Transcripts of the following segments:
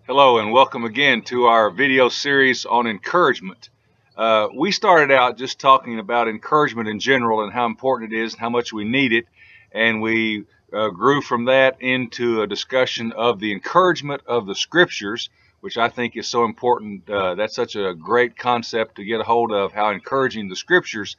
Hello and welcome again to our video series on encouragement. We started out just talking about encouragement in general and how important it is and how much we need it, and we grew from that into a discussion of the encouragement of the scriptures, which I think is so important. That's such a great concept to get a hold of, how encouraging the scriptures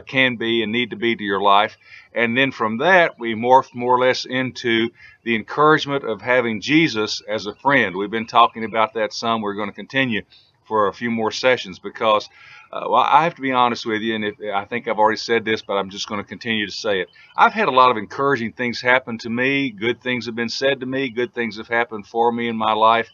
can be and need to be to your life. And then from that, we morphed more or less into the encouragement of having Jesus as a friend. We've been talking about that some. We're going to continue for a few more sessions because, well, I have to be honest with you, and I think I've already said this, but I'm just going to continue to say it. I've had a lot of encouraging things happen to me. Good things have been said to me. Good things have happened for me in my life.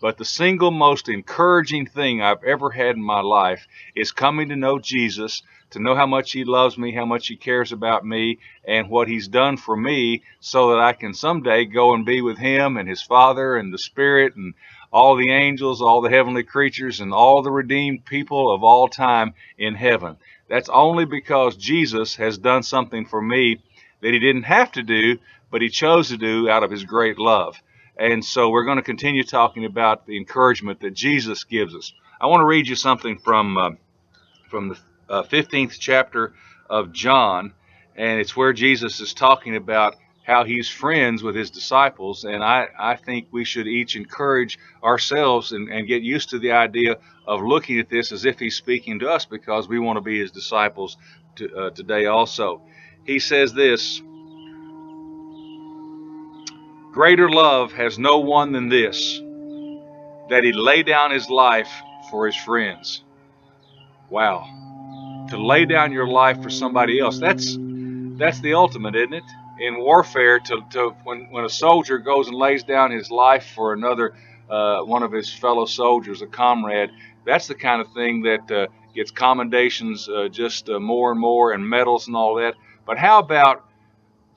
But the single most encouraging thing I've ever had in my life is coming to know Jesus, to know how much he loves me, how much he cares about me, and what he's done for me so that I can someday go and be with him and his Father and the Spirit and all the angels, all the heavenly creatures, and all the redeemed people of all time in heaven. That's only because Jesus has done something for me that he didn't have to do, but he chose to do out of his great love. And so we're going to continue talking about the encouragement that Jesus gives us. I want to read you something from the 15th chapter of John, and it's where Jesus is talking about how he's friends with his disciples. And I think we should each encourage ourselves and get used to the idea of looking at this as if he's speaking to us, because we want to be his disciples today also. He says this: "Greater love has no one than this, that he lay down his life for his friends." Wow. To lay down your life for somebody else, that's the ultimate, isn't it? In warfare, when a soldier goes and lays down his life for another, one of his fellow soldiers, a comrade, that's the kind of thing that gets commendations just more and more, and medals and all that. But how about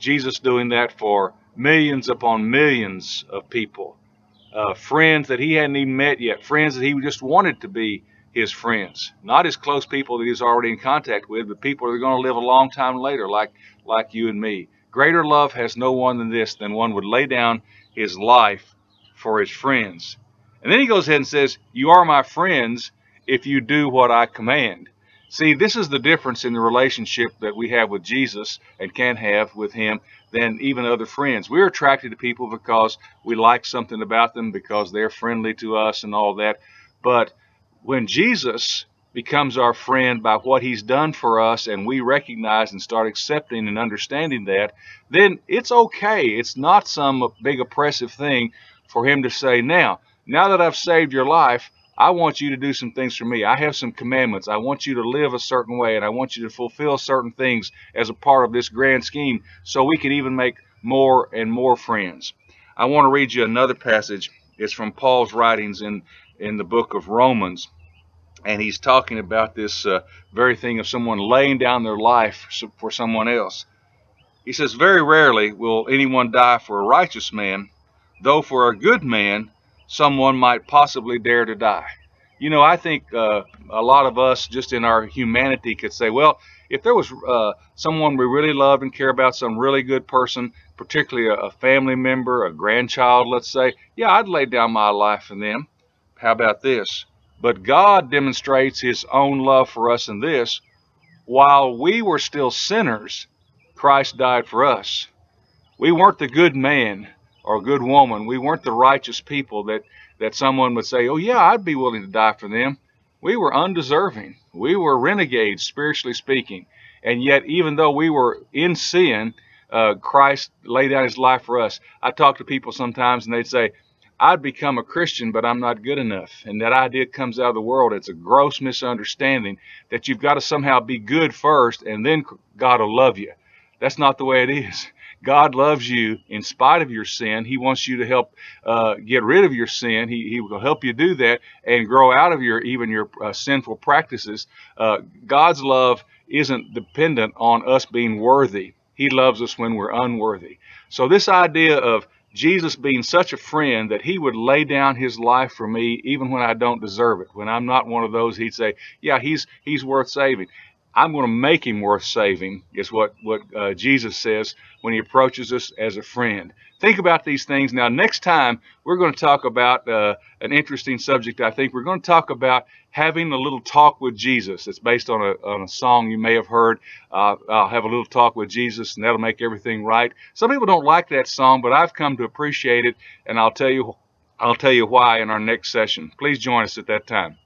Jesus doing that for millions upon millions of people? Friends that he hadn't even met yet, friends that he just wanted to be his friends, not his close people that he's already in contact with, but people that are going to live a long time later, like you and me. Greater love has no one than this, than one would lay down his life for his friends. And then he goes ahead and says, "You are my friends if you do what I command." See, this is the difference in the relationship that we have with Jesus and can have with him than even other friends. We're attracted to people because we like something about them, because they're friendly to us and all that. But when Jesus becomes our friend by what he's done for us, and we recognize and start accepting and understanding that, then it's okay. It's not some big oppressive thing for him to say, now that I've saved your life, I want you to do some things for me. I have some commandments. I want you to live a certain way, and I want you to fulfill certain things as a part of this grand scheme, so we can even make more and more friends. I want to read you another passage. It's from Paul's writings in the book of Romans, and he's talking about this very thing of someone laying down their life for someone else. He says, "Very rarely will anyone die for a righteous man, though for a good man someone might possibly dare to die." You know, I think a lot of us just in our humanity could say, well, if there was someone we really love and care about, some really good person, particularly a family member, a grandchild, let's say, yeah, I'd lay down my life for them. How about this? But God demonstrates his own love for us in this: while we were still sinners, Christ died for us. We weren't the good man or good woman. We weren't the righteous people that someone would say, oh yeah, I'd be willing to die for them. We were undeserving. We were renegades, spiritually speaking. And yet, even though we were in sin, Christ laid down his life for us. I talk to people sometimes and they'd say, I'd become a Christian, but I'm not good enough. And that idea comes out of the world. It's a gross misunderstanding that you've got to somehow be good first and then God will love you. That's not the way it is. God loves you in spite of your sin. He wants you to help get rid of your sin. He will help you do that and grow out of your sinful practices. God's love isn't dependent on us being worthy. He loves us when we're unworthy. So this idea of Jesus being such a friend that he would lay down his life for me even when I don't deserve it, when I'm not one of those, he'd say, yeah, he's worth saving. I'm going to make him worth saving, is what Jesus says when he approaches us as a friend. Think about these things. Now, next time, we're going to talk about an interesting subject, I think. We're going to talk about having a little talk with Jesus. It's based on a song you may have heard. I'll have a little talk with Jesus, and that'll make everything right. Some people don't like that song, but I've come to appreciate it, and I'll tell you why in our next session. Please join us at that time.